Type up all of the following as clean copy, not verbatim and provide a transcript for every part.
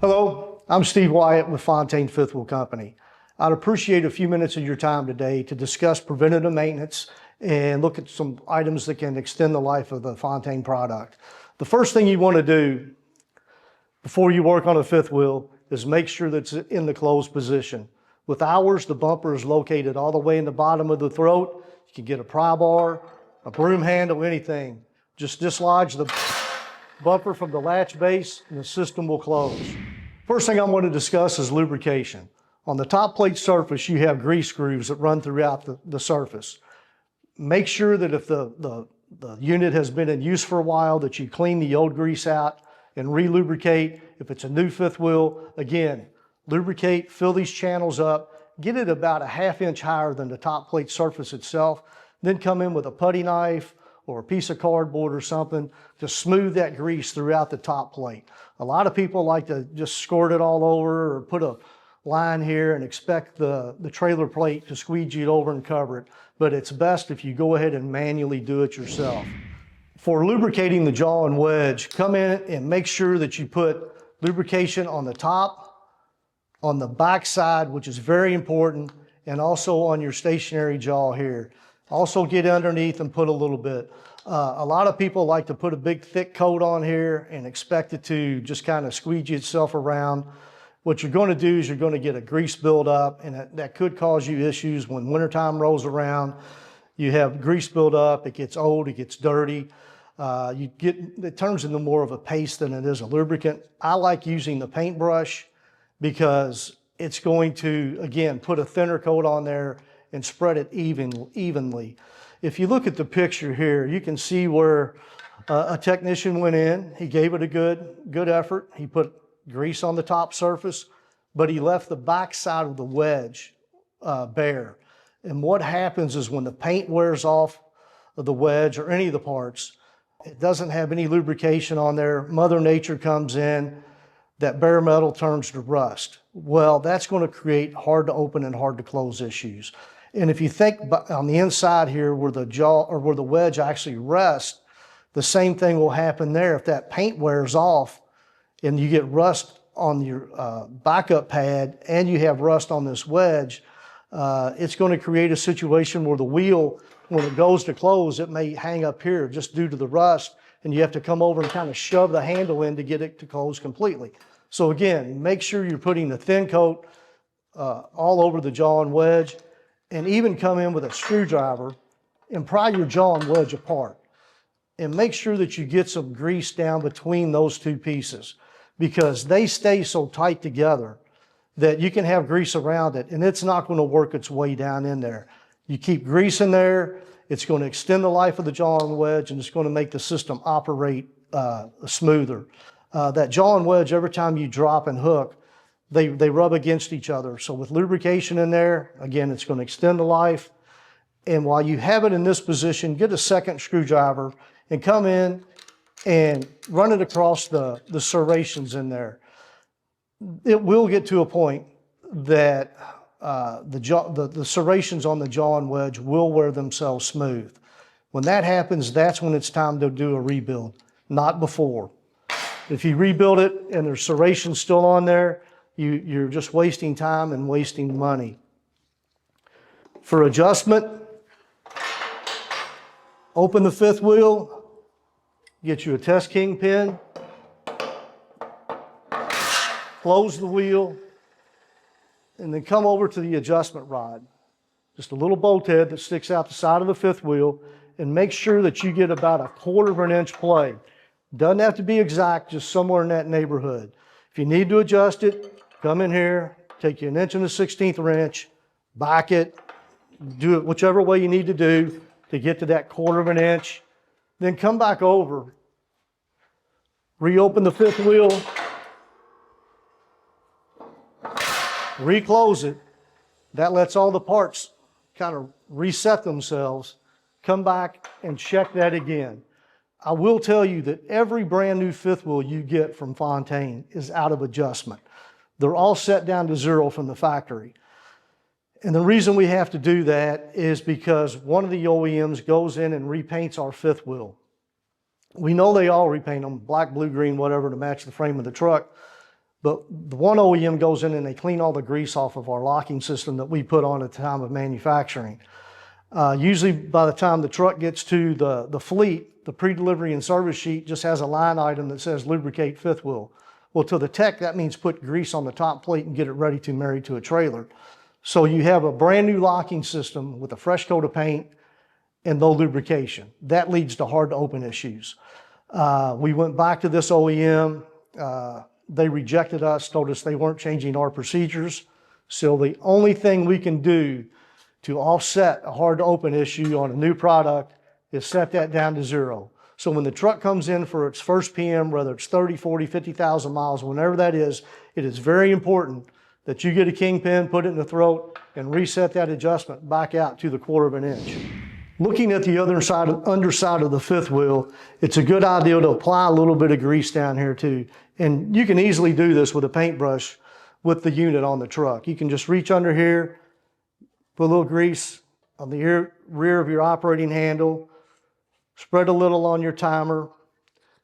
Hello, I'm Steve Wyatt with Fontaine Fifth Wheel Company. I'd appreciate a few minutes of your time today to discuss preventative maintenance and look at some items that can extend the life of the Fontaine product. The first thing you want to do before you work on a fifth wheel is make sure that it's in the closed position. With ours, the bumper is located all the way in the bottom of the throat. You can get a pry bar, a broom handle, anything. Just dislodge the bumper from the latch base and the system will close. First thing I want to discuss is lubrication. On the top plate surface, you have grease grooves that run throughout the surface. Make sure that if the unit has been in use for a while, that you clean the old grease out and re-lubricate. If it's a new fifth wheel, again, lubricate, fill these channels up, get it about a ½ inch higher than the top plate surface itself, then come in with a putty knife or a piece of cardboard or something to smooth that grease throughout the top plate. A lot of people like to just squirt it all over or put a line here and expect the trailer plate to squeegee it over and cover it, but it's best if you go ahead and manually do it yourself. For lubricating the jaw and wedge, come in and make sure that you put lubrication on the top, on the back side, which is very important, and also on your stationary jaw here. Also get underneath and put a little bit. A lot of people like to put a big thick coat on here and expect it to just kind of squeegee itself around. What you're going to do is you're going to get a grease buildup, and that could cause you issues when wintertime rolls around. You have grease buildup, it gets old, it gets dirty. It turns into more of a paste than it is a lubricant. I like using the paintbrush because it's going to, again, put a thinner coat on there and spread it evenly. If you look at the picture here, you can see where a technician went in. He gave it a good effort. He put grease on the top surface, but he left the back side of the wedge bare. And what happens is when the paint wears off of the wedge or any of the parts, it doesn't have any lubrication on there. Mother Nature comes in, that bare metal turns to rust. Well, that's going to create hard to open and hard to close issues. And if you think on the inside here where the jaw or where the wedge actually rests, the same thing will happen there. If that paint wears off and you get rust on your backup pad and you have rust on this wedge, it's going to create a situation where the wheel, when it goes to close, it may hang up here just due to the rust, and you have to come over and kind of shove the handle in to get it to close completely. So again, make sure you're putting the thin coat all over the jaw and wedge, and even come in with a screwdriver and pry your jaw and wedge apart. And make sure that you get some grease down between those two pieces, because they stay so tight together that you can have grease around it and it's not going to work its way down in there. You keep grease in there, it's going to extend the life of the jaw and wedge, and it's going to make the system operate smoother. That jaw and wedge, every time you drop and hook, they rub against each other. So with lubrication in there, again, it's going to extend the life. And while you have it in this position, get a second screwdriver and come in and run it across the serrations in there. It will get to a point that the serrations on the jaw and wedge will wear themselves smooth. When that happens, that's when it's time to do a rebuild, not before. If you rebuild it and there's serrations still on there, you're just wasting time and wasting money. For adjustment, open the fifth wheel, get you a test king pin, close the wheel, and then come over to the adjustment rod. Just a little bolt head that sticks out the side of the fifth wheel, and make sure that you get about 1/4 inch play. Doesn't have to be exact, just somewhere in that neighborhood. If you need to adjust it, come in here, take you 1 1/16 inch, back it, do it whichever way you need to do to get to that 1/4 inch. Then come back over, reopen the fifth wheel, reclose it. That lets all the parts kind of reset themselves. Come back and check that again. I will tell you that every brand new fifth wheel you get from Fontaine is out of adjustment. They're all set down to 0 from the factory. And the reason we have to do that is because one of the OEMs goes in and repaints our fifth wheel. We know they all repaint them, black, blue, green, whatever, to match the frame of the truck. But the one OEM goes in and they clean all the grease off of our locking system that we put on at the time of manufacturing. Usually by the time the truck gets to the fleet, the pre-delivery and service sheet just has a line item that says lubricate fifth wheel. Well, to the tech, that means put grease on the top plate and get it ready to marry to a trailer. So you have a brand new locking system with a fresh coat of paint and no lubrication. That leads to hard to open issues. We went back to this OEM. They rejected us, told us they weren't changing our procedures. So the only thing we can do to offset a hard to open issue on a new product is set that down to 0. So when the truck comes in for its first PM, whether it's 30, 40, 50,000 miles, whenever that is, it is very important that you get a kingpin, put it in the throat, and reset that adjustment back out to the 1/4 inch. Looking at the underside of the fifth wheel, it's a good idea to apply a little bit of grease down here too. And you can easily do this with a paintbrush with the unit on the truck. You can just reach under here, put a little grease on the rear of your operating handle, spread a little on your timer,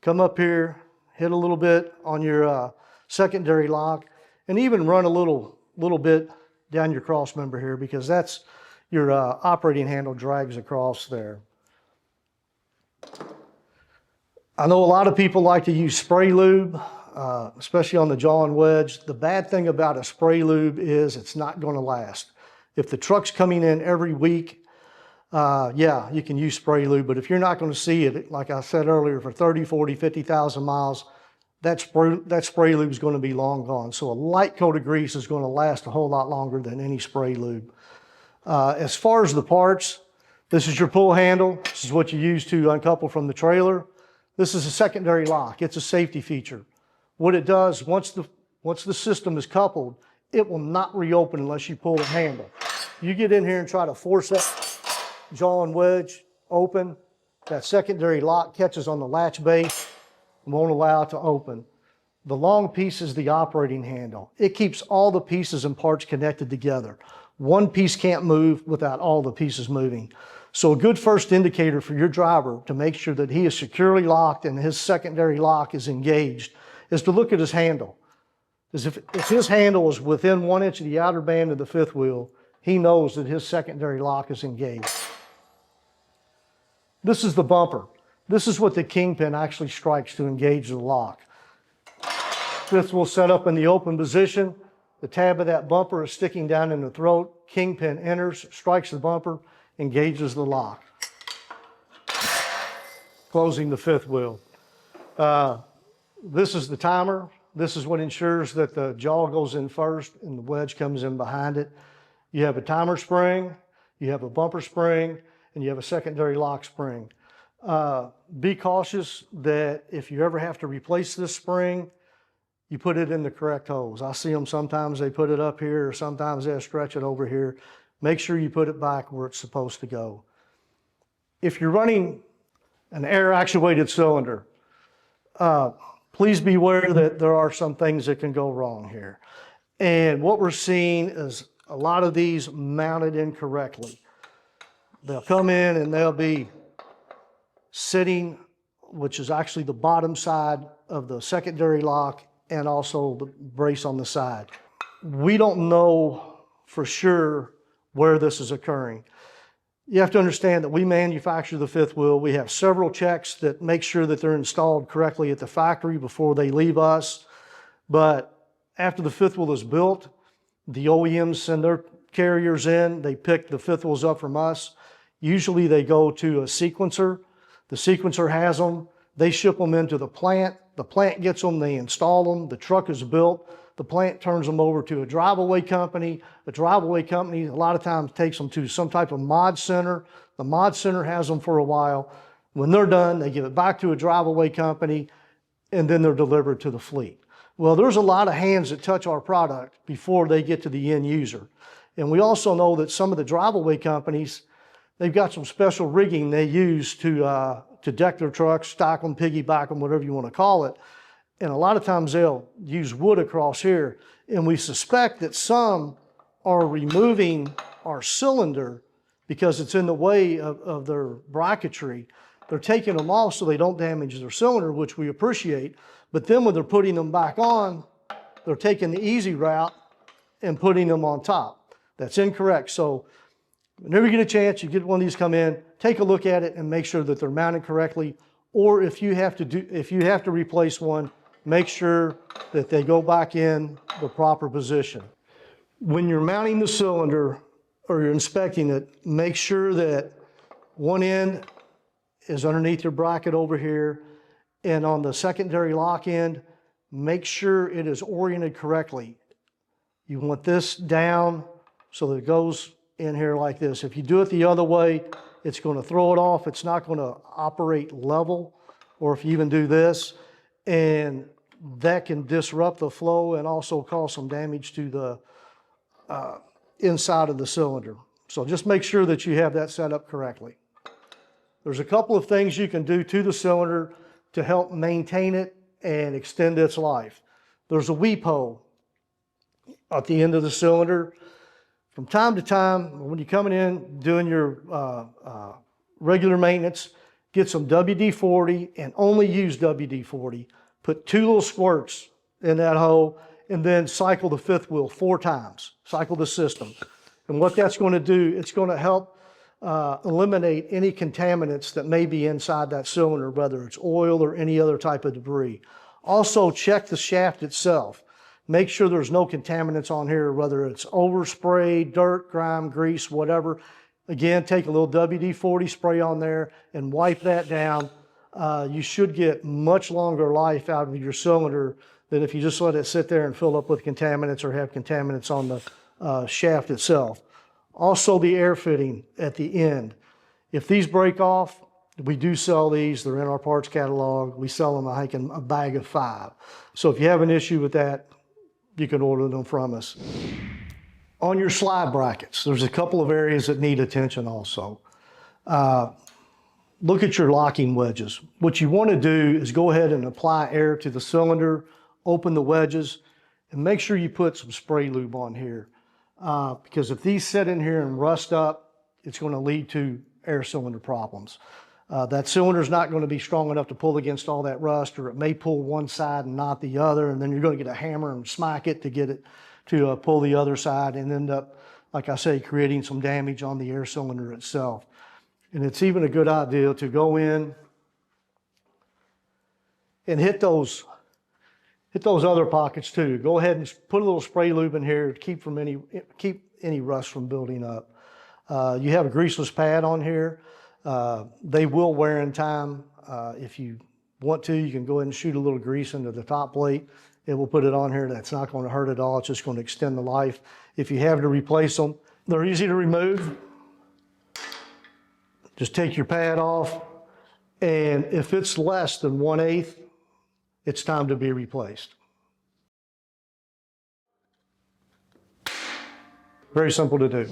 come up here, hit a little bit on your secondary lock, and even run a little bit down your cross member here, because that's your operating handle drags across there. I know a lot of people like to use spray lube, especially on the jaw and wedge. The bad thing about a spray lube is it's not going to last. If the truck's coming in every week, yeah, you can use spray lube, but if you're not going to see it, like I said earlier, for 30, 40, 50,000 miles, that spray lube is going to be long gone. So a light coat of grease is going to last a whole lot longer than any spray lube. As far as the parts, this is your pull handle. This is what you use to uncouple from the trailer. This is a secondary lock. It's a safety feature. What it does, once the system is coupled, it will not reopen unless you pull the handle. You get in here and try to force that jaw and wedge open, that secondary lock catches on the latch base and won't allow it to open. The long piece is the operating handle. It keeps all the pieces and parts connected together. One piece can't move without all the pieces moving. So a good first indicator for your driver to make sure that he is securely locked and his secondary lock is engaged is to look at his handle. As if his handle is within 1 inch of the outer band of the fifth wheel, he knows that his secondary lock is engaged. This is the bumper. This is what the kingpin actually strikes to engage the lock. Fifth wheel set up in the open position. The tab of that bumper is sticking down in the throat. Kingpin enters, strikes the bumper, engages the lock. Closing the fifth wheel. This is the timer. This is what ensures that the jaw goes in first and the wedge comes in behind it. You have a timer spring, you have a bumper spring, and you have a secondary lock spring. Be cautious that if you ever have to replace this spring, you put it in the correct holes. I see them sometimes they put it up here, or sometimes they'll stretch it over here. Make sure you put it back where it's supposed to go. If you're running an air-actuated cylinder, please be aware that there are some things that can go wrong here. And what we're seeing is a lot of these mounted incorrectly. They'll come in and they'll be sitting, which is actually the bottom side of the secondary lock and also the brace on the side. We don't know for sure where this is occurring. You have to understand that we manufacture the fifth wheel. We have several checks that make sure that they're installed correctly at the factory before they leave us. But after the fifth wheel is built, the OEMs send their carriers in. They pick the fifth wheels up from us. Usually they go to a sequencer. The sequencer has them. They ship them into the plant. The plant gets them. They install them. The truck is built. The plant turns them over to a drive-away company. The drive-away company a lot of times takes them to some type of mod center. The mod center has them for a while. When they're done, they give it back to a drive-away company, and then they're delivered to the fleet. Well, there's a lot of hands that touch our product before they get to the end user. And we also know that some of the drive-away companies, they've got some special rigging they use to deck their trucks, stock them, piggyback them, whatever you want to call it. And a lot of times they'll use wood across here. And we suspect that some are removing our cylinder because it's in the way of their bracketry. They're taking them off so they don't damage their cylinder, which we appreciate. But then when they're putting them back on, they're taking the easy route and putting them on top. That's incorrect. So whenever you get a chance, you get one of these come in, take a look at it and make sure that they're mounted correctly. Or if you have to replace one, make sure that they go back in the proper position. When you're mounting the cylinder or you're inspecting it, make sure that one end is underneath your bracket over here, and on the secondary lock end, make sure it is oriented correctly. You want this down so that it goes in here like this. If you do it the other way, it's going to throw it off. It's not going to operate level, or if you even do this, and that can disrupt the flow and also cause some damage to the inside of the cylinder. So just make sure that you have that set up correctly. There's a couple of things you can do to the cylinder to help maintain it and extend its life. There's a weep hole at the end of the cylinder. From time to time, when you're coming in doing your regular maintenance, get some WD-40 and only use WD-40. Put 2 little squirts in that hole and then cycle the fifth wheel 4 times. Cycle the system. And what that's going to do, it's going to help eliminate any contaminants that may be inside that cylinder, whether it's oil or any other type of debris. Also, check the shaft itself. Make sure there's no contaminants on here, whether it's overspray, dirt, grime, grease, whatever. Again, take a little WD-40 spray on there and wipe that down. You should get much longer life out of your cylinder than if you just let it sit there and fill up with contaminants or have contaminants on the shaft itself. Also, the air fitting at the end. If these break off, we do sell these. They're in our parts catalog. We sell them, I think, in a bag of 5. So if you have an issue with that, you can order them from us. On your slide brackets, there's a couple of areas that need attention also. Look at your locking wedges. What you want to do is go ahead and apply air to the cylinder, open the wedges, and make sure you put some spray lube on here. Because if these sit in here and rust up, it's going to lead to air cylinder problems. That cylinder is not going to be strong enough to pull against all that rust, or it may pull one side and not the other, and then you're going to get a hammer and smack it to get it to pull the other side and end up, like I say, creating some damage on the air cylinder itself. And it's even a good idea to go in and hit those other pockets too. Go ahead and put a little spray lube in here to keep any rust from building up. You have a greaseless pad on here. They will wear in time. If you want to, you can go ahead and shoot a little grease into the top plate. It will put it on here. That's not going to hurt at all. It's just going to extend the life. If you have to replace them, they're easy to remove. Just take your pad off, and if it's less than 1/8, it's time to be replaced. Very simple to do.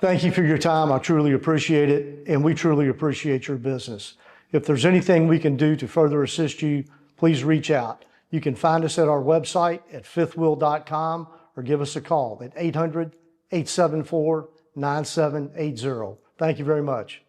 Thank you for your time. I truly appreciate it, and we truly appreciate your business. If there's anything we can do to further assist you, please reach out. You can find us at our website at fifthwheel.com or give us a call at 800-874-9780. Thank you very much.